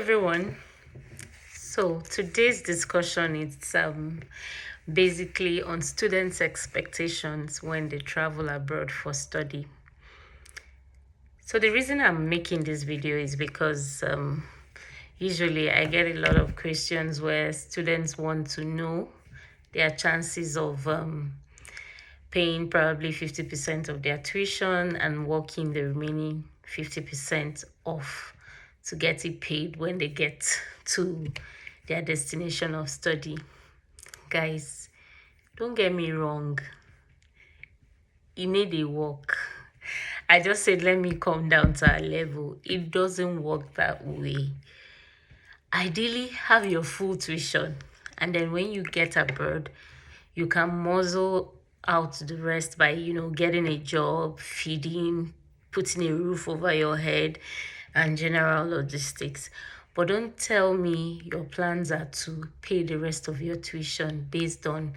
everyone. So today's discussion is basically on students' expectations when they travel abroad for study. So the reason I'm making this video is because usually I get a lot of questions where students want to know their chances of paying probably 50% of their tuition and working the remaining 50% off to get it paid when they get to their destination of study. Guys, don't get me wrong, it made it work. I just said, let me come down to a level. It doesn't work that way. Ideally, have your full tuition, and then when you get abroad, you can muzzle out the rest by, getting a job, feeding, putting a roof over your head, and general logistics. But don't tell me your plans are to pay the rest of your tuition based on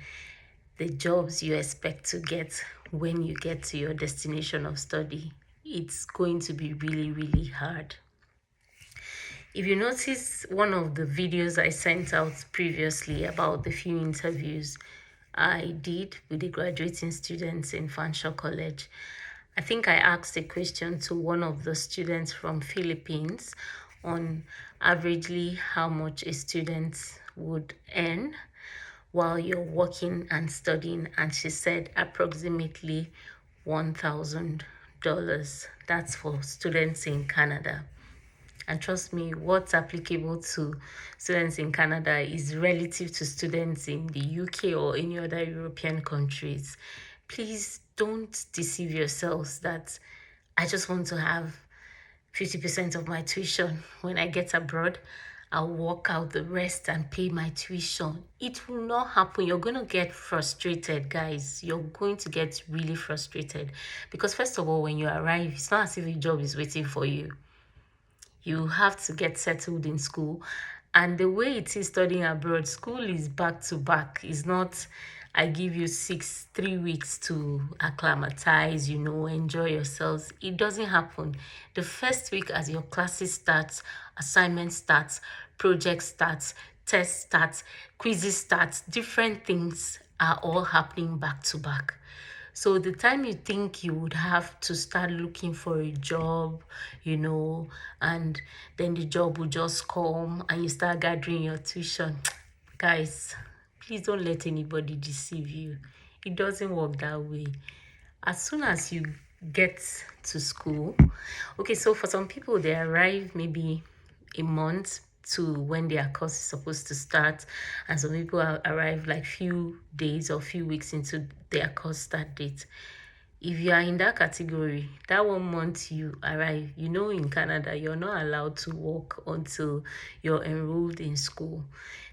the jobs you expect to get when you get to your destination of study. It's going to be really, really hard. If you notice one of the videos I sent out previously about the few interviews I did with the graduating students in Fanshawe College, I think I asked a question to one of the students from Philippines on averagely how much a student would earn while you're working and studying, and she said approximately $1,000. That's for students in Canada. And trust me, what's applicable to students in Canada is relative to students in the UK or any other European countries. Please don't deceive yourselves that I just want to have 50% of my tuition when I get abroad. I'll work out the rest and pay my tuition. It will not happen. You're going to get frustrated, guys. You're going to get really frustrated because, first of all, when you arrive, it's not as if a job is waiting for you. You have to get settled in school. And the way it is studying abroad, school is back to back. It's not, I give you 3 weeks to acclimatize, enjoy yourselves. It doesn't happen. The first week as your classes starts, assignment starts, project starts, test starts, quizzes starts, different things are all happening back to back. So the time you think you would have to start looking for a job, and then the job will just come and you start gathering your tuition. Guys, please don't let anybody deceive you. It doesn't work that way. As soon as you get to school, okay, so for some people, they arrive maybe a month to when their course is supposed to start, and some people arrive like few days or few weeks into their course start date. If you are in that category, that 1 month you arrive, in Canada, you're not allowed to work until you're enrolled in school.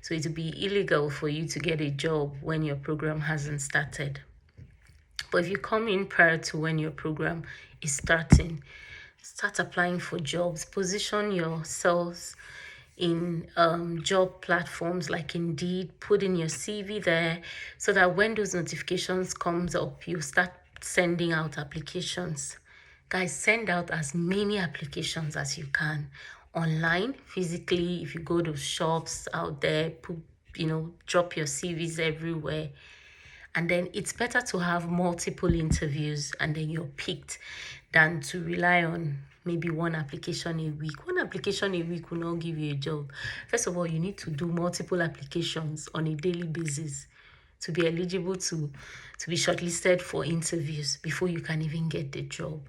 So it will be illegal for you to get a job when your program hasn't started. But if you come in prior to when your program is starting, start applying for jobs, position yourselves in job platforms like Indeed, put in your CV there so that when those notifications comes up, you start sending out applications. Guys, send out as many applications as you can online, physically. If you go to shops out there, drop your CVs everywhere. And then it's better to have multiple interviews and then you're picked than to rely on maybe one application a week. One application a week will not give you a job. First of all, you need to do multiple applications on a daily basis to be eligible to be shortlisted for interviews before you can even get the job.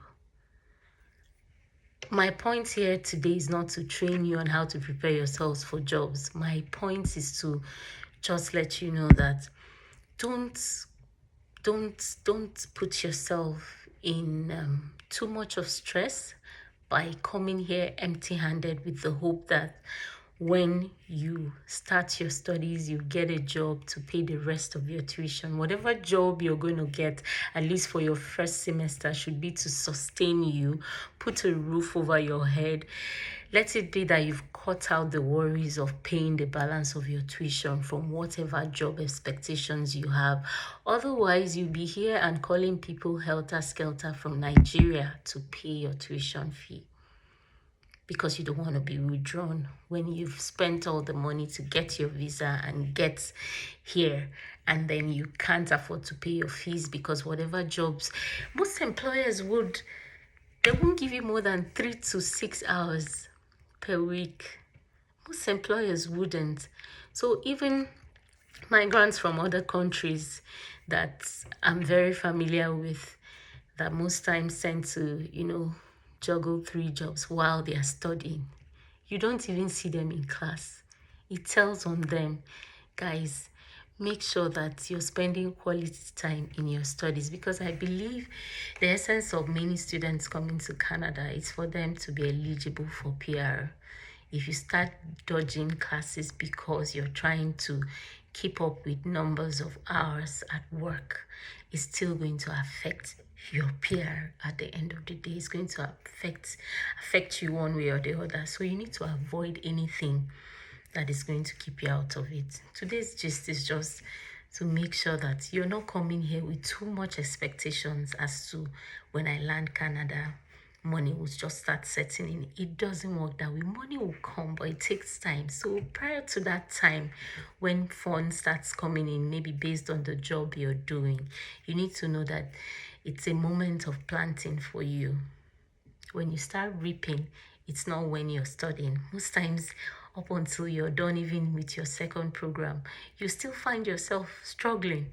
My point here today is not to train you on how to prepare yourselves for jobs. My point is to just let you know that don't put yourself in too much of stress by coming here empty-handed with the hope that when you start your studies, you get a job to pay the rest of your tuition. Whatever job you're going to get, at least for your first semester, should be to sustain you, put a roof over your head. Let it be that you've cut out the worries of paying the balance of your tuition from whatever job expectations you have. Otherwise, you'll be here and calling people helter-skelter from Nigeria to pay your tuition fee. because you don't want to be withdrawn when you've spent all the money to get your visa and get here, and then you can't afford to pay your fees because whatever jobs most employers would, they won't give you more than 3 to 6 hours per week. Most employers wouldn't. So even migrants from other countries that I'm very familiar with, that most times tend to, juggle 3 jobs while they are studying. You don't even see them in class. It tells on them, guys, make sure that you're spending quality time in your studies, because I believe the essence of many students coming to Canada is for them to be eligible for PR. If you start dodging classes because you're trying to keep up with numbers of hours at work, it's still going to affect your PR at the end of the day. It's going to affect you one way or the other. So you need to avoid anything that is going to keep you out of it. Today's gist is just to make sure that you're not coming here with too much expectations as to when I land Canada, money will just start setting in. It doesn't work that way. Money will come, but it takes time. So prior to that time, when funds starts coming in, maybe based on the job you're doing, you need to know that it's a moment of planting for you. When you start reaping, it's not when you're studying. Most times, up until you're done, even with your second program, you still find yourself struggling.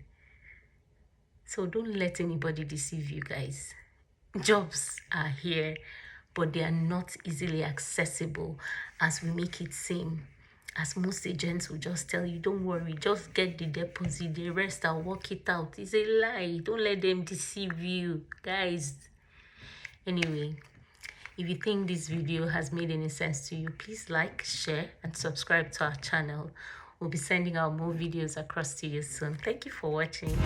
So don't let anybody deceive you, guys. Jobs are here, but they are not easily accessible as we make it seem. As most agents will just tell you, don't worry, just get the deposit, the rest I'll work it out. It's a lie. Don't let them deceive you, guys. Anyway, if you think this video has made any sense to you, please like, share, and subscribe to our channel. We'll be sending out more videos across to you soon. Thank you for watching.